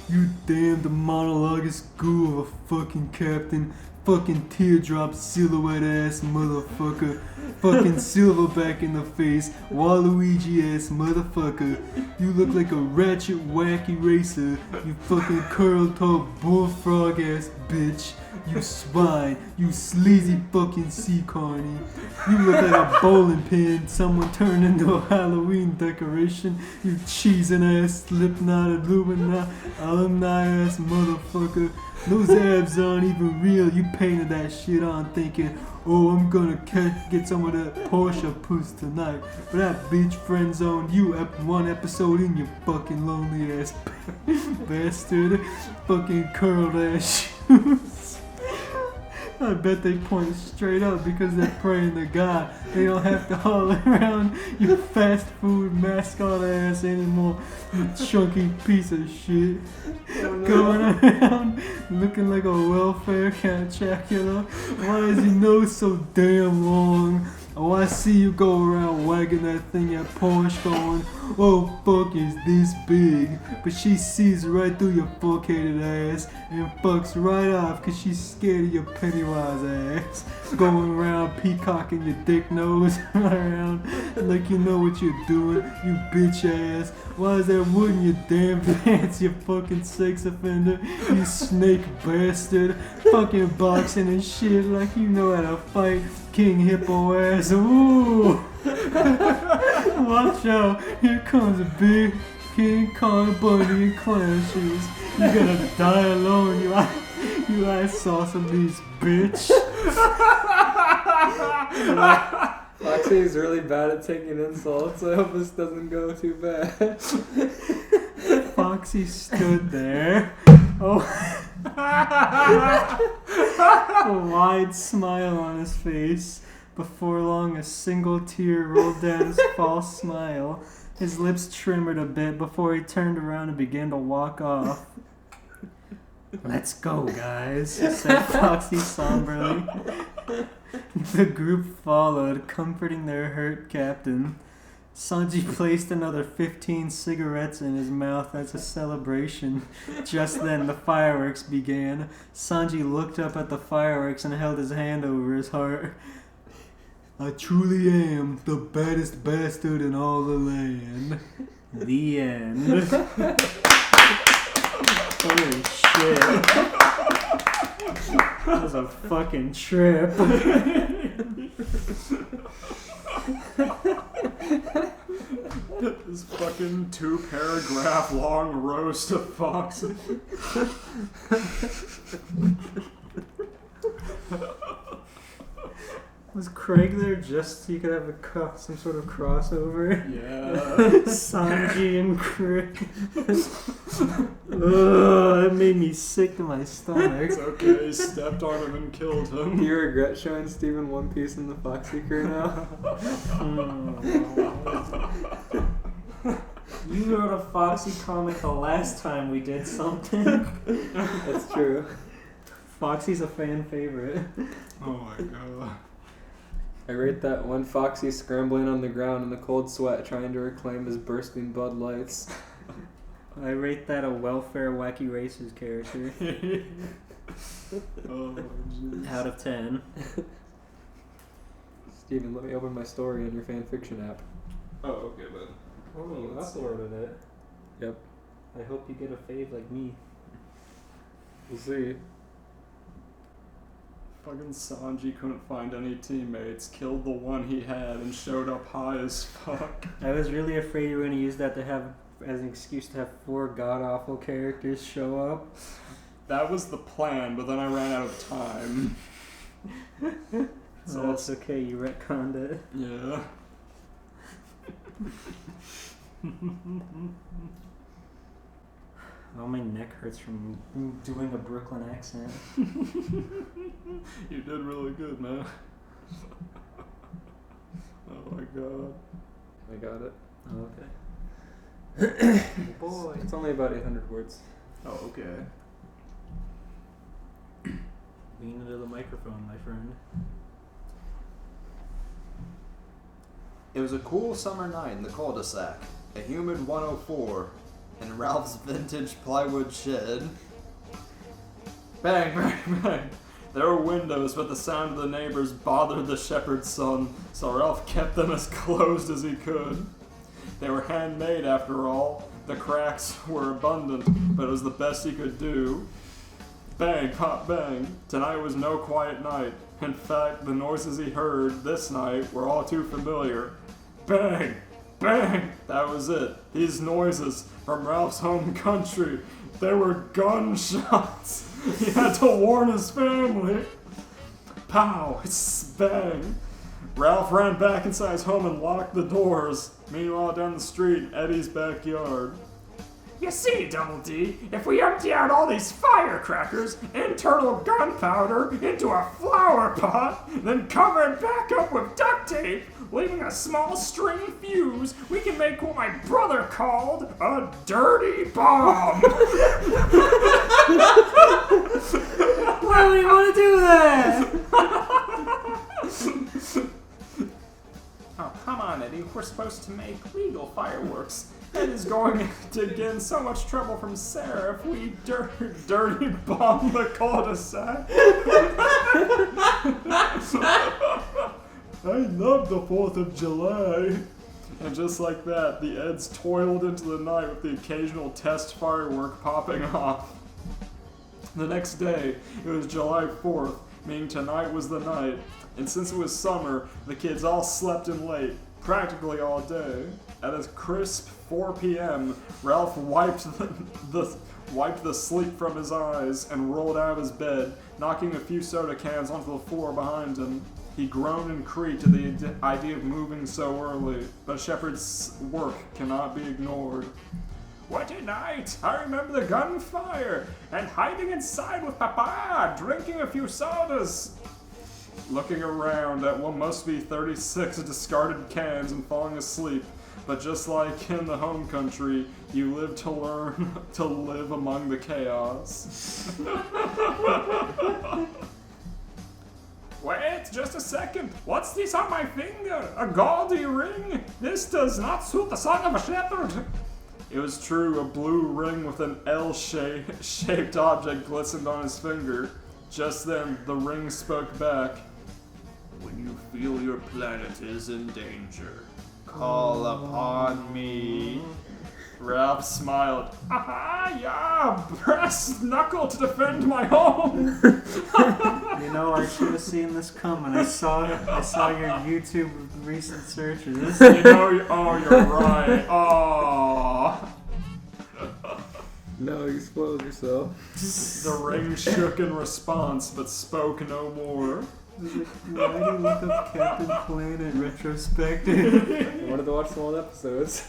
You damned monologuist goo of a fucking captain. Fucking teardrop silhouette ass motherfucker. Fucking silverback in the face. Waluigi ass motherfucker. You look like a ratchet wacky racer. You fucking curl toe bullfrog ass bitch. You swine. You sleazy fucking sea carny. You look like a bowling pin someone turned into a Halloween decoration. You cheesing ass slipknot alumni ass motherfucker. Those abs aren't even real. You painted that shit on thinking, oh, I'm gonna get some of that Porsche puss tonight. But that bitch friend zoned you one episode in, you fucking lonely ass bastard. Fucking curled ass shoes. I bet they point straight up because they're praying to God. They don't have to haul around you fast food mascot ass anymore. You chunky piece of shit. Going around looking like a welfare kind of Chacula. Why is your nose so damn long? Oh, I see you go around wagging that thing at Porsche going, oh fuck is this big? But she sees right through your fuck-headed ass and fucks right off cause she's scared of your Pennywise ass. Going around peacocking your dick nose around like you know what you're doing, you bitch ass. Why is there wood in your damn pants, you fucking sex offender? You snake bastard. Fucking boxing and shit like you know how to fight. King Hippo ass. Ooh! Watch out. Here comes a big King Kong bunny in clown shoes. You're gonna die alone, you ice sauce of these bitch. Foxy is really bad at taking insults. I hope this doesn't go too bad. Foxy stood there. Oh. A wide smile on his face. Before long, a single tear rolled down his false smile. His lips trembled a bit before he turned around and began to walk off. Let's go, guys, said Foxy somberly. The group followed, comforting their hurt captain. Sanji placed another 15 cigarettes in his mouth as a celebration. Just then, the fireworks began. Sanji looked up at the fireworks and held his hand over his heart. I truly am the baddest bastard in all the land. The end. Holy shit. That was a fucking trip. This fucking 2-paragraph long roast of Fox. Was Craig there just so you could have some sort of crossover? Yeah. Sanji and Craig. Ugh, that made me sick to my stomach. It's okay, he stepped on him and killed him. Do you regret showing Steven One Piece in the Foxy crew now? You wrote a Foxy comic the last time we did something. That's true. Foxy's a fan favorite. Oh my god. I rate that one Foxy scrambling on the ground in the cold sweat trying to reclaim his bursting Bud Lights. I rate that a welfare wacky racers character. Oh, jeez. Out of 10. Steven, let me open my story in your fanfiction app. Oh, okay, bud. Oh, you uploaded it. Yep. I hope you get a fave like me. We'll see. Fucking Sanji couldn't find any teammates, killed the one he had, and showed up high as fuck. I was really afraid you were going to use that to have as an excuse to have 4 god-awful characters show up. That was the plan, but then I ran out of time. So that's okay, you retconned it. Yeah. Oh, my neck hurts from doing a Brooklyn accent. You did really good, man. Oh my god. I got it. Oh, okay. Boy. It's only about 800 words. Oh, okay. Lean into the microphone, my friend. It was a cool summer night in the cul-de-sac, a humid 104, in Ralph's vintage plywood shed. Bang, bang, bang. There were windows, but the sound of the neighbors bothered the shepherd's son, so Ralph kept them as closed as he could. They were handmade, after all. The cracks were abundant, but it was the best he could do. Bang, pop, bang. Tonight was no quiet night. In fact, the noises he heard this night were all too familiar. Bang, bang. That was it. These noises from Ralph's home country. They were gunshots. He had to warn his family. Pow, bang. Ralph ran back inside his home and locked the doors. Meanwhile, down the street, in Eddie's backyard. You see, Double D, if we empty out all these firecrackers, internal gunpowder, into a flower pot, then cover it back up with duct tape, leaving a small string fuse, we can make what my brother called a dirty bomb. Why would you want to do that? Oh, come on, Eddie. We're supposed to make legal fireworks. Ed is going to get in so much trouble from Sarah if we dirty bomb the cul-de-sac. I love the 4th of July. And just like that, the Eds toiled into the night with the occasional test firework popping off. The next day, it was July 4th, meaning tonight was the night. And since it was summer, the kids all slept in late, practically all day. At a crisp 4 p.m., Ralph wiped the sleep from his eyes and rolled out of his bed, knocking a few soda cans onto the floor behind him. He groaned and creaked at the idea of moving so early, but Shepard's work cannot be ignored. What a night! I remember the gunfire, and hiding inside with Papa, drinking a few sodas. Looking around at what must be 36 discarded cans and falling asleep, but just like in the home country, you live to learn to live among the chaos. Wait, just just a second. What's this on my finger? A gaudy ring? This does not suit the son of a shepherd. It was true, a blue ring with an L-shaped object glistened on his finger. Just then, the ring spoke back. When you feel your planet is in danger, call upon me. Ralph smiled. Aha, yeah, brass knuckle to defend my home. You know, I should have seen this coming. I saw your YouTube recent searches. You know, you're right. Oh. No, you spoiled yourself. The ring shook in response, but spoke no more. Why do you look up Captain Planet retrospective? I wanted to watch some old episodes.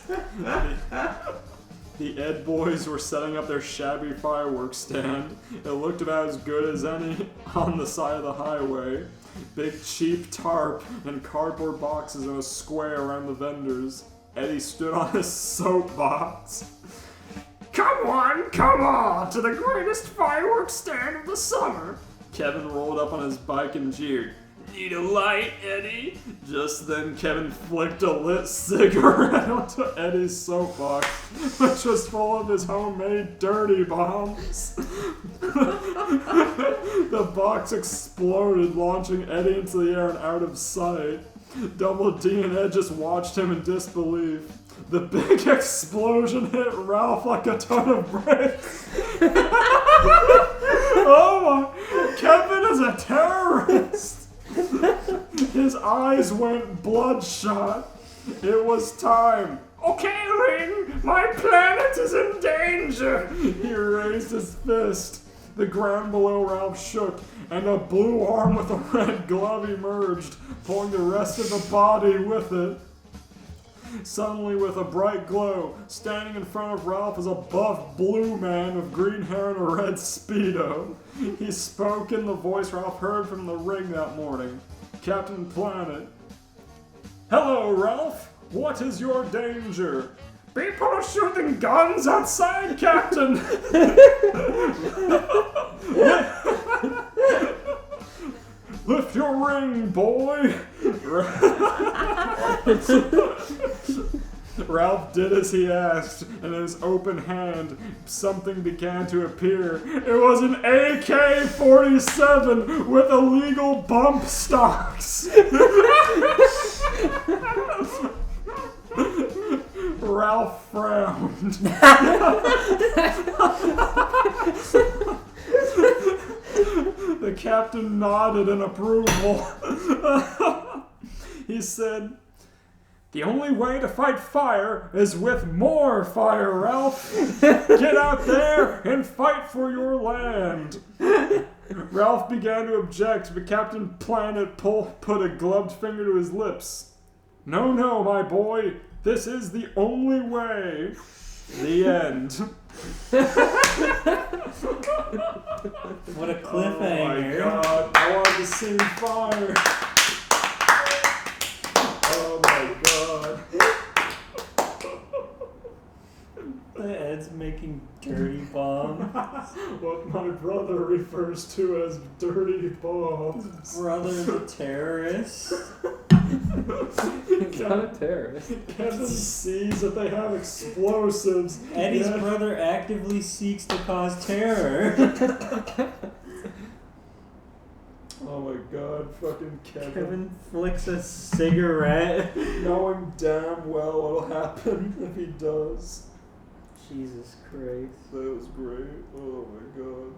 The Ed boys were setting up their shabby fireworks stand. It looked about as good as any on the side of the highway. Big cheap tarp and cardboard boxes in a square around the vendors. Eddie stood on his soapbox. Come on, to the greatest fireworks stand of the summer. Kevin rolled up on his bike and jeered. Need a light, Eddie? Just then, Kevin flicked a lit cigarette onto Eddie's soapbox, which was full of his homemade dirty bombs. The box exploded, launching Eddie into the air and out of sight. Double D and Ed just watched him in disbelief. The big explosion hit Ralph like a ton of bricks. Oh my! Kevin is a terrorist! His eyes went bloodshot. It was time. Okay, Ring, my planet is in danger. He raised his fist. The ground below Ralph shook, and a blue arm with a red glove emerged, pulling the rest of the body with it. Suddenly, with a bright glow, standing in front of Ralph was a buff blue man with green hair and a red Speedo. He spoke in the voice Ralph heard from the ring that morning. Captain Planet. Hello, Ralph. What is your danger? People are shooting guns outside, Captain. Lift your ring, boy. Ralph did as he asked, and in his open hand, something began to appear. It was an AK-47 with illegal bump stocks. Ralph frowned. The captain nodded in approval. He said, the only way to fight fire is with more fire, Ralph. Get out there and fight for your land. Ralph began to object, but Captain Planet put a gloved finger to his lips. No, my boy. This is the only way. The end. What a cliffhanger. Oh my god, I wanted to see fire. Oh my god. Ed's making dirty bombs. What my brother refers to as dirty bombs. Brother's a terrorist. He's not a terrorist. Kevin sees that they have explosives. Eddie's brother actively seeks to cause terror. Oh my god, fucking Kevin. Kevin flicks a cigarette. Knowing damn well what'll happen if he does. Jesus Christ. That was great. Oh my god.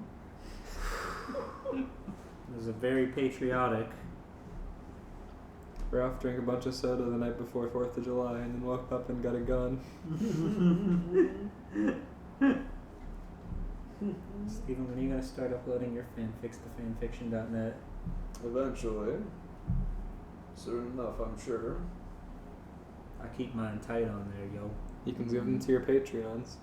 It was a very patriotic. Ralph drank a bunch of soda the night before 4th of July and then woke up and got a gun. Stephen, when are you going to start uploading your fanfics to fanfiction.net? Eventually. Soon enough, I'm sure. I keep mine tight on there, yo. You can give them to your Patreons.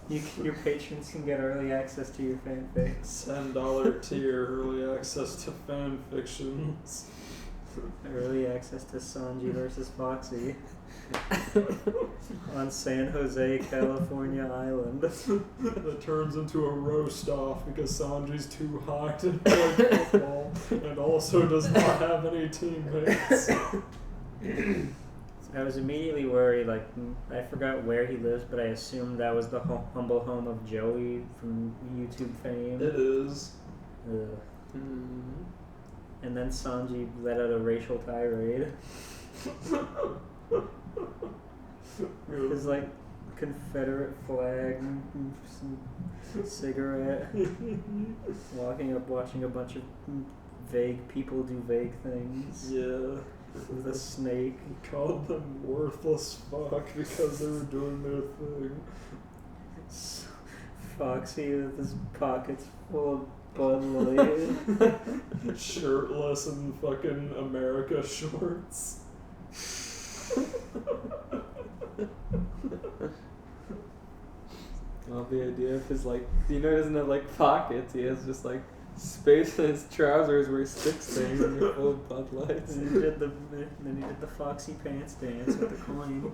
Your patrons can get early access to your fanfics. $10 tier, early access to fanfictions. Early access to Sanji versus Foxy. on San Jose, California island. That turns into a roast off because Sanji's too high to play football and also does not have any teammates. I was immediately worried, like, I forgot where he lives, but I assumed that was the humble home of Joey from YouTube fame. It is. Ugh. And then Sanji let out a racial tirade. His, like, Confederate flag, cigarette, walking up, watching a bunch of vague people do vague things. Yeah. With a snake. He called them worthless fuck because they were doing their thing. Foxy with his pockets full of Bud Light. Shirtless in fucking America shorts. Well, the idea of his, like, he doesn't have, like, pockets. He has just, like, space in his trousers where he sticks things and they're full of Bud Lights. And then he did the Foxy Pants dance with the coin.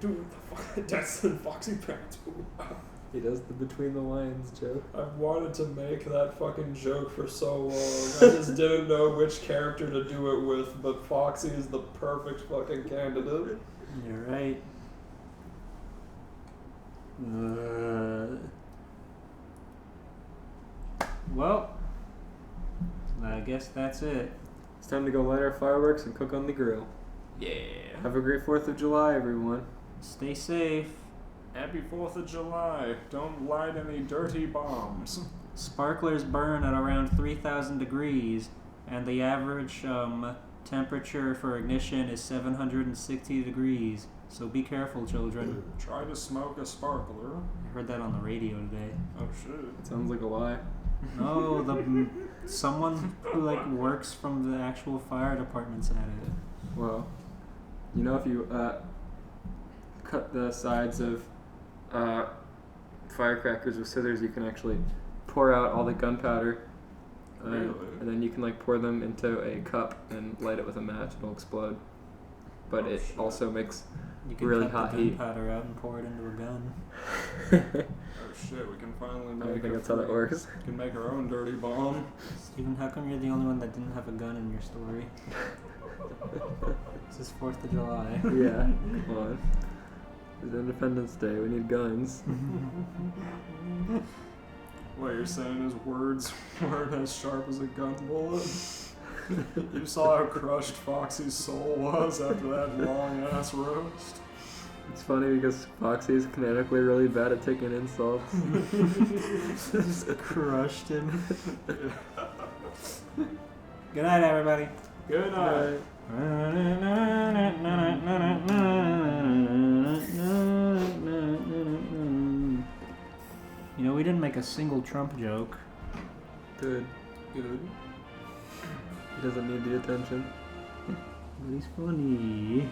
Dude, that's in Foxy Pants. He does the between the lines joke. I've wanted to make that fucking joke for so long. I just didn't know which character to do it with, but Foxy is the perfect fucking candidate. You're right. Well, I guess that's it. It's time to go light our fireworks and cook on the grill. Yeah. Have a great 4th of July, everyone. Stay safe. Happy 4th of July. Don't light any dirty bombs. Sparklers burn at around 3,000 degrees, and the average temperature for ignition is 760 degrees. So be careful, children. Try to smoke a sparkler. I heard that on the radio today. Oh shit. It sounds like a lie. No, someone who like works from the actual fire department said it. Well, you know, if you cut the sides of firecrackers with scissors, you can actually pour out all the gunpowder. Really? And then you can like pour them into a cup and light it with a match. It'll explode. But it shit. also makes You can really cut hot the heat. gunpowder out and pour it into a gun. Oh shit, we can finally I make don't think a that's how that works. We can make our own dirty bomb. Steven, how come you're the only one that didn't have a gun in your story? This is 4th of July. Yeah, come on. It's Independence Day. We need guns. What you're saying is words weren't as sharp as a gun bullet. You saw how crushed Foxy's soul was after that long ass roast. It's funny because Foxy is canonically really bad at taking insults. Just crushed him. Good night, everybody. Good night. You know, we didn't make a single Trump joke. Good. Good. He doesn't need the attention. But he's funny.